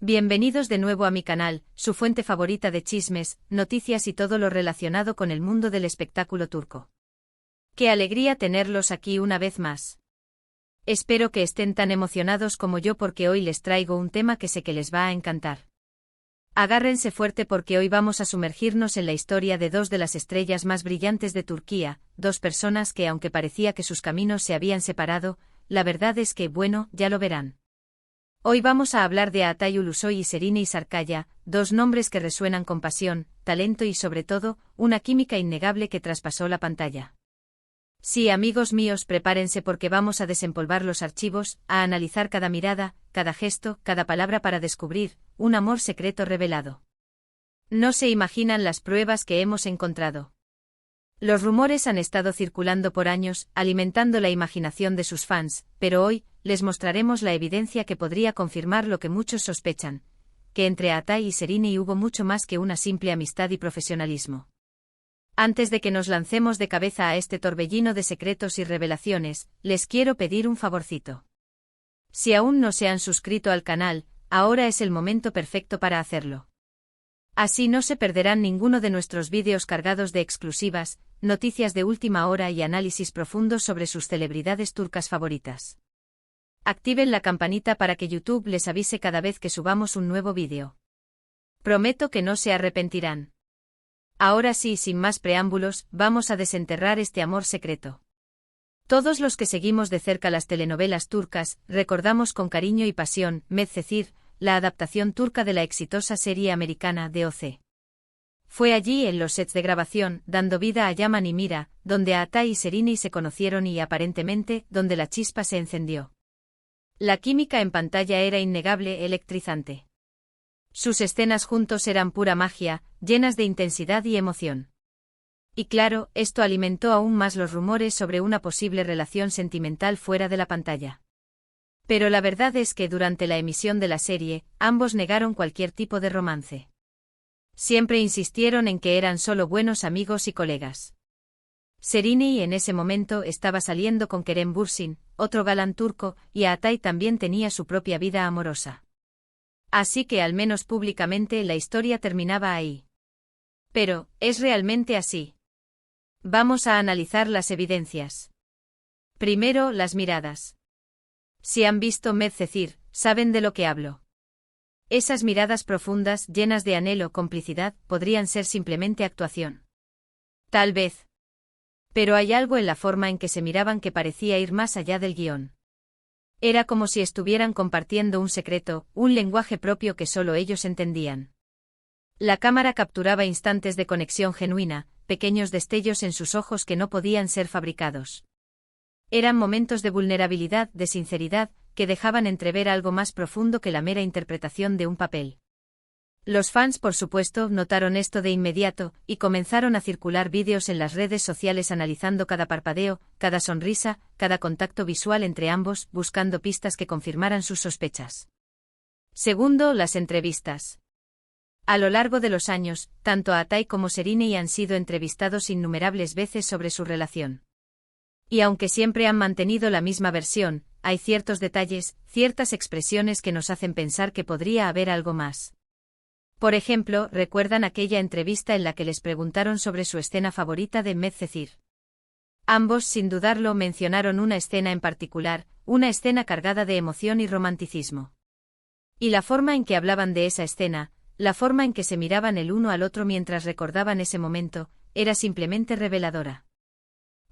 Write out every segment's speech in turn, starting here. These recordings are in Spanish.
Bienvenidos de nuevo a mi canal, su fuente favorita de chismes, noticias y todo lo relacionado con el mundo del espectáculo turco. ¡Qué alegría tenerlos aquí una vez más! Espero que estén tan emocionados como yo porque hoy les traigo un tema que sé que les va a encantar. Agárrense fuerte porque hoy vamos a sumergirnos en la historia de dos de las estrellas más brillantes de Turquía, dos personas que aunque parecía que sus caminos se habían separado, la verdad es que, bueno, ya lo verán. Hoy vamos a hablar de Atay Ulusoy y Serine Sarıkaya, dos nombres que resuenan con pasión, talento y sobre todo, una química innegable que traspasó la pantalla. Sí, amigos míos, prepárense porque vamos a desempolvar los archivos, a analizar cada mirada, cada gesto, cada palabra para descubrir un amor secreto revelado. No se imaginan las pruebas que hemos encontrado. Los rumores han estado circulando por años, alimentando la imaginación de sus fans, pero hoy, les mostraremos la evidencia que podría confirmar lo que muchos sospechan, que entre Atay y Serine hubo mucho más que una simple amistad y profesionalismo. Antes de que nos lancemos de cabeza a este torbellino de secretos y revelaciones, les quiero pedir un favorcito. Si aún no se han suscrito al canal, ahora es el momento perfecto para hacerlo. Así no se perderán ninguno de nuestros vídeos cargados de exclusivas, noticias de última hora y análisis profundos sobre sus celebridades turcas favoritas. Activen la campanita para que YouTube les avise cada vez que subamos un nuevo vídeo. Prometo que no se arrepentirán. Ahora sí, sin más preámbulos, vamos a desenterrar este amor secreto. Todos los que seguimos de cerca las telenovelas turcas, recordamos con cariño y pasión Medcezir, la adaptación turca de la exitosa serie americana DOC. Fue allí en los sets de grabación, dando vida a Yaman y Mira, donde Atay y Serine se conocieron y aparentemente, donde la chispa se encendió. La química en pantalla era innegable, electrizante. Sus escenas juntos eran pura magia, llenas de intensidad y emoción. Y claro, esto alimentó aún más los rumores sobre una posible relación sentimental fuera de la pantalla. Pero la verdad es que durante la emisión de la serie, ambos negaron cualquier tipo de romance. Siempre insistieron en que eran solo buenos amigos y colegas. Serine en ese momento estaba saliendo con Kerem Bürsin, otro galán turco, y Atay también tenía su propia vida amorosa. Así que al menos públicamente la historia terminaba ahí. Pero, ¿es realmente así? Vamos a analizar las evidencias. Primero, las miradas. Si han visto Medcezir, saben de lo que hablo. Esas miradas profundas, llenas de anhelo, complicidad, podrían ser simplemente actuación. Tal vez. Pero hay algo en la forma en que se miraban que parecía ir más allá del guión. Era como si estuvieran compartiendo un secreto, un lenguaje propio que solo ellos entendían. La cámara capturaba instantes de conexión genuina, pequeños destellos en sus ojos que no podían ser fabricados. Eran momentos de vulnerabilidad, de sinceridad, que dejaban entrever algo más profundo que la mera interpretación de un papel. Los fans, por supuesto, notaron esto de inmediato, y comenzaron a circular vídeos en las redes sociales analizando cada parpadeo, cada sonrisa, cada contacto visual entre ambos, buscando pistas que confirmaran sus sospechas. Segundo, las entrevistas. A lo largo de los años, tanto Atay como Serine han sido entrevistados innumerables veces sobre su relación. Y aunque siempre han mantenido la misma versión, hay ciertos detalles, ciertas expresiones que nos hacen pensar que podría haber algo más. Por ejemplo, ¿recuerdan aquella entrevista en la que les preguntaron sobre su escena favorita de Medcezir? Ambos, sin dudarlo, mencionaron una escena en particular, una escena cargada de emoción y romanticismo. Y la forma en que hablaban de esa escena, la forma en que se miraban el uno al otro mientras recordaban ese momento, era simplemente reveladora.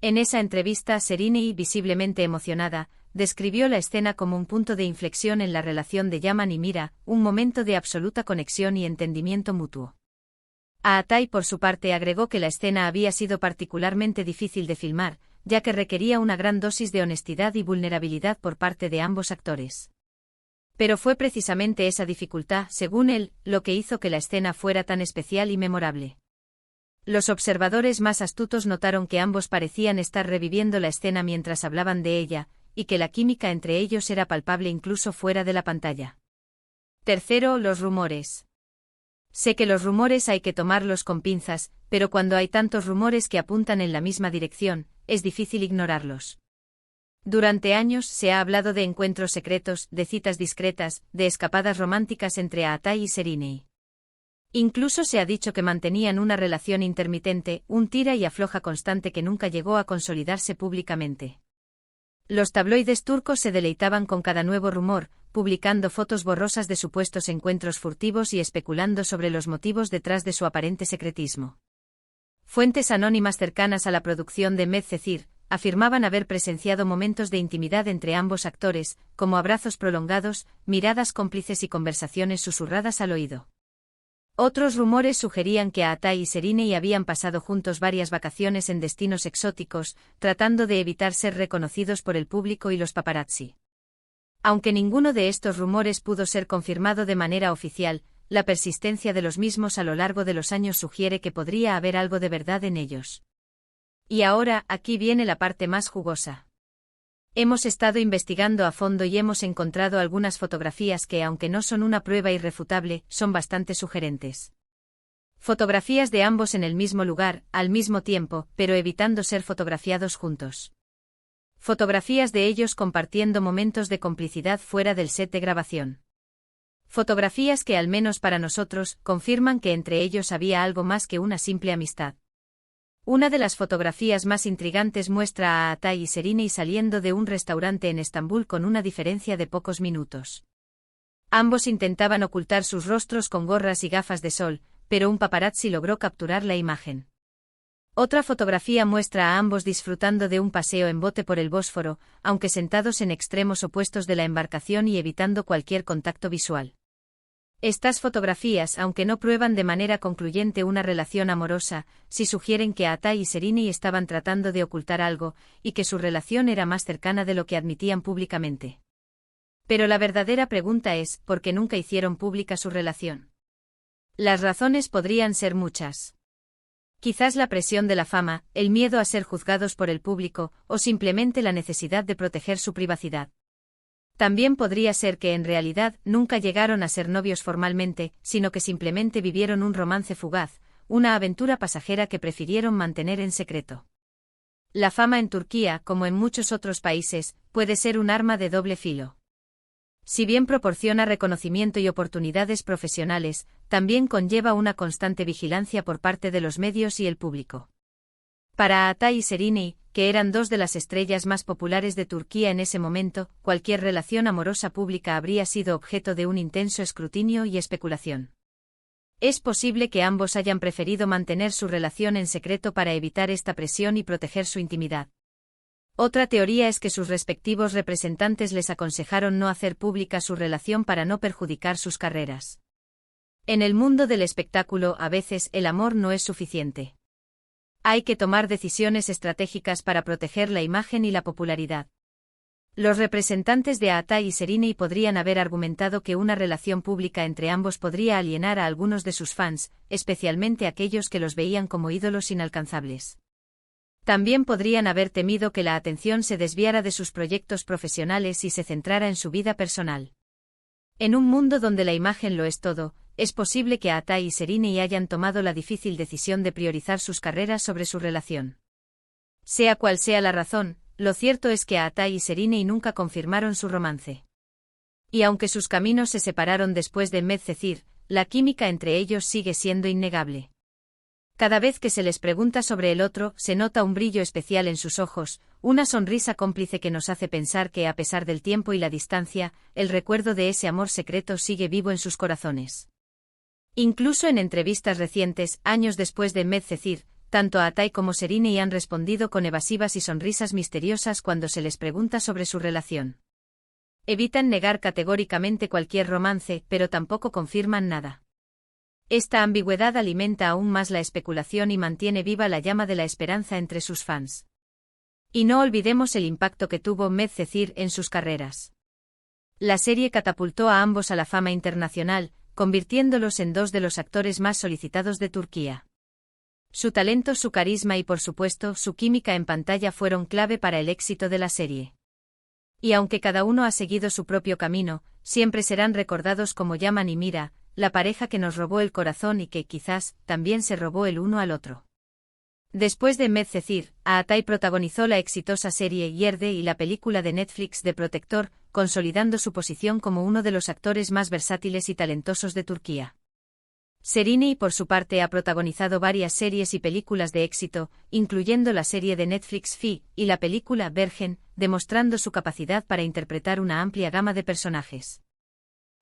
En esa entrevista, Serine, visiblemente emocionada, describió la escena como un punto de inflexión en la relación de Yaman y Mira, un momento de absoluta conexión y entendimiento mutuo. Atay, por su parte, agregó que la escena había sido particularmente difícil de filmar, ya que requería una gran dosis de honestidad y vulnerabilidad por parte de ambos actores. Pero fue precisamente esa dificultad, según él, lo que hizo que la escena fuera tan especial y memorable. Los observadores más astutos notaron que ambos parecían estar reviviendo la escena mientras hablaban de ella, y que la química entre ellos era palpable incluso fuera de la pantalla. Tercero, los rumores. Sé que los rumores hay que tomarlos con pinzas, pero cuando hay tantos rumores que apuntan en la misma dirección, es difícil ignorarlos. Durante años se ha hablado de encuentros secretos, de citas discretas, de escapadas románticas entre Atai y Serinei. Incluso se ha dicho que mantenían una relación intermitente, un tira y afloja constante que nunca llegó a consolidarse públicamente. Los tabloides turcos se deleitaban con cada nuevo rumor, publicando fotos borrosas de supuestos encuentros furtivos y especulando sobre los motivos detrás de su aparente secretismo. Fuentes anónimas cercanas a la producción de Medcezir afirmaban haber presenciado momentos de intimidad entre ambos actores, como abrazos prolongados, miradas cómplices y conversaciones susurradas al oído. Otros rumores sugerían que Atai y Serinei habían pasado juntos varias vacaciones en destinos exóticos, tratando de evitar ser reconocidos por el público y los paparazzi. Aunque ninguno de estos rumores pudo ser confirmado de manera oficial, la persistencia de los mismos a lo largo de los años sugiere que podría haber algo de verdad en ellos. Y ahora, aquí viene la parte más jugosa. Hemos estado investigando a fondo y hemos encontrado algunas fotografías que, aunque no son una prueba irrefutable, son bastante sugerentes. Fotografías de ambos en el mismo lugar, al mismo tiempo, pero evitando ser fotografiados juntos. Fotografías de ellos compartiendo momentos de complicidad fuera del set de grabación. Fotografías que, al menos para nosotros, confirman que entre ellos había algo más que una simple amistad. Una de las fotografías más intrigantes muestra a Atai y Serinei saliendo de un restaurante en Estambul con una diferencia de pocos minutos. Ambos intentaban ocultar sus rostros con gorras y gafas de sol, pero un paparazzi logró capturar la imagen. Otra fotografía muestra a ambos disfrutando de un paseo en bote por el Bósforo, aunque sentados en extremos opuestos de la embarcación y evitando cualquier contacto visual. Estas fotografías, aunque no prueban de manera concluyente una relación amorosa, sí sugieren que Atai y Serinei estaban tratando de ocultar algo, y que su relación era más cercana de lo que admitían públicamente. Pero la verdadera pregunta es, ¿por qué nunca hicieron pública su relación? Las razones podrían ser muchas. Quizás la presión de la fama, el miedo a ser juzgados por el público, o simplemente la necesidad de proteger su privacidad. También podría ser que en realidad nunca llegaron a ser novios formalmente, sino que simplemente vivieron un romance fugaz, una aventura pasajera que prefirieron mantener en secreto. La fama en Turquía, como en muchos otros países, puede ser un arma de doble filo. Si bien proporciona reconocimiento y oportunidades profesionales, también conlleva una constante vigilancia por parte de los medios y el público. Para Atai y Serinei, que eran dos de las estrellas más populares de Turquía en ese momento, cualquier relación amorosa pública habría sido objeto de un intenso escrutinio y especulación. Es posible que ambos hayan preferido mantener su relación en secreto para evitar esta presión y proteger su intimidad. Otra teoría es que sus respectivos representantes les aconsejaron no hacer pública su relación para no perjudicar sus carreras. En el mundo del espectáculo, a veces, el amor no es suficiente. Hay que tomar decisiones estratégicas para proteger la imagen y la popularidad. Los representantes de Atai y Serinei podrían haber argumentado que una relación pública entre ambos podría alienar a algunos de sus fans, especialmente aquellos que los veían como ídolos inalcanzables. También podrían haber temido que la atención se desviara de sus proyectos profesionales y se centrara en su vida personal. En un mundo donde la imagen lo es todo, es posible que Atai y Serinei hayan tomado la difícil decisión de priorizar sus carreras sobre su relación. Sea cual sea la razón, lo cierto es que Atai y Serinei nunca confirmaron su romance. Y aunque sus caminos se separaron después de Medcezir, la química entre ellos sigue siendo innegable. Cada vez que se les pregunta sobre el otro, se nota un brillo especial en sus ojos, una sonrisa cómplice que nos hace pensar que, a pesar del tiempo y la distancia, el recuerdo de ese amor secreto sigue vivo en sus corazones. Incluso en entrevistas recientes, años después de Medcezir, tanto Atai como Serinei han respondido con evasivas y sonrisas misteriosas cuando se les pregunta sobre su relación. Evitan negar categóricamente cualquier romance, pero tampoco confirman nada. Esta ambigüedad alimenta aún más la especulación y mantiene viva la llama de la esperanza entre sus fans. Y no olvidemos el impacto que tuvo Medcezir en sus carreras. La serie catapultó a ambos a la fama internacional, convirtiéndolos en dos de los actores más solicitados de Turquía. Su talento, su carisma y por supuesto su química en pantalla fueron clave para el éxito de la serie. Y aunque cada uno ha seguido su propio camino, siempre serán recordados como Yaman y Mira, la pareja que nos robó el corazón y que quizás también se robó el uno al otro. Después de Medcezir, Aatay protagonizó la exitosa serie Yerde y la película de Netflix de Protector, consolidando su posición como uno de los actores más versátiles y talentosos de Turquía. Serini, por su parte, ha protagonizado varias series y películas de éxito, incluyendo la serie de Netflix Fi y la película Bergen, demostrando su capacidad para interpretar una amplia gama de personajes.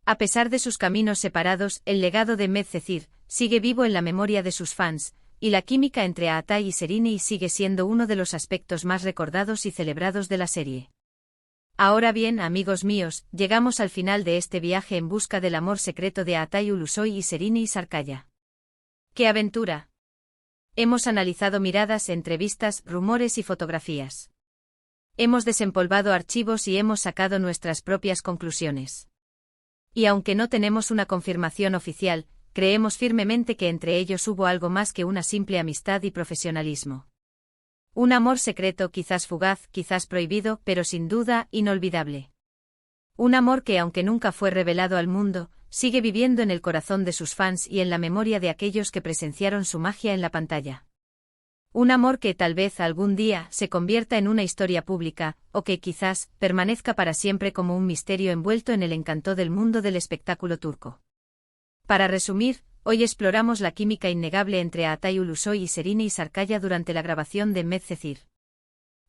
A pesar de sus caminos separados, el legado de Medcezir sigue vivo en la memoria de sus fans, y la química entre Aatay y Serini sigue siendo uno de los aspectos más recordados y celebrados de la serie. Ahora bien, amigos míos, llegamos al final de este viaje en busca del amor secreto de Aatay Ulusoy y Serini Sarkaya. ¡Qué aventura! Hemos analizado miradas, entrevistas, rumores y fotografías. Hemos desempolvado archivos y hemos sacado nuestras propias conclusiones. Y aunque no tenemos una confirmación oficial, creemos firmemente que entre ellos hubo algo más que una simple amistad y profesionalismo. Un amor secreto, quizás fugaz, quizás prohibido, pero sin duda inolvidable. Un amor que, aunque nunca fue revelado al mundo, sigue viviendo en el corazón de sus fans y en la memoria de aquellos que presenciaron su magia en la pantalla. Un amor que tal vez algún día se convierta en una historia pública, o que quizás permanezca para siempre como un misterio envuelto en el encanto del mundo del espectáculo turco. Para resumir, hoy exploramos la química innegable entre Aatay Ulusoy y Serini Sarkaya durante la grabación de Medcezir.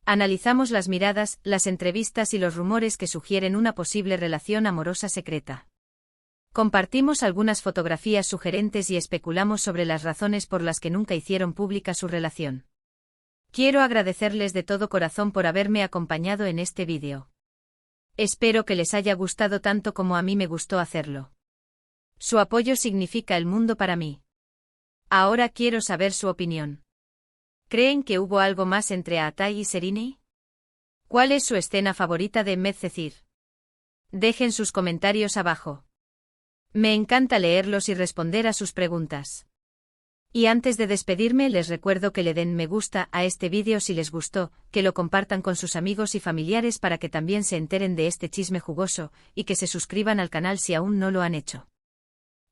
Analizamos las miradas, las entrevistas y los rumores que sugieren una posible relación amorosa secreta. Compartimos algunas fotografías sugerentes y especulamos sobre las razones por las que nunca hicieron pública su relación. Quiero agradecerles de todo corazón por haberme acompañado en este vídeo. Espero que les haya gustado tanto como a mí me gustó hacerlo. Su apoyo significa el mundo para mí. Ahora quiero saber su opinión. ¿Creen que hubo algo más entre Aatay y Serini? ¿Cuál es su escena favorita de Medcezir? Dejen sus comentarios abajo. Me encanta leerlos y responder a sus preguntas. Y antes de despedirme les recuerdo que le den me gusta a este vídeo si les gustó, que lo compartan con sus amigos y familiares para que también se enteren de este chisme jugoso, y que se suscriban al canal si aún no lo han hecho.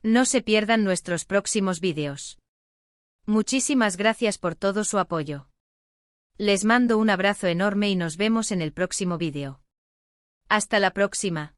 No se pierdan nuestros próximos vídeos. Muchísimas gracias por todo su apoyo. Les mando un abrazo enorme y nos vemos en el próximo vídeo. Hasta la próxima.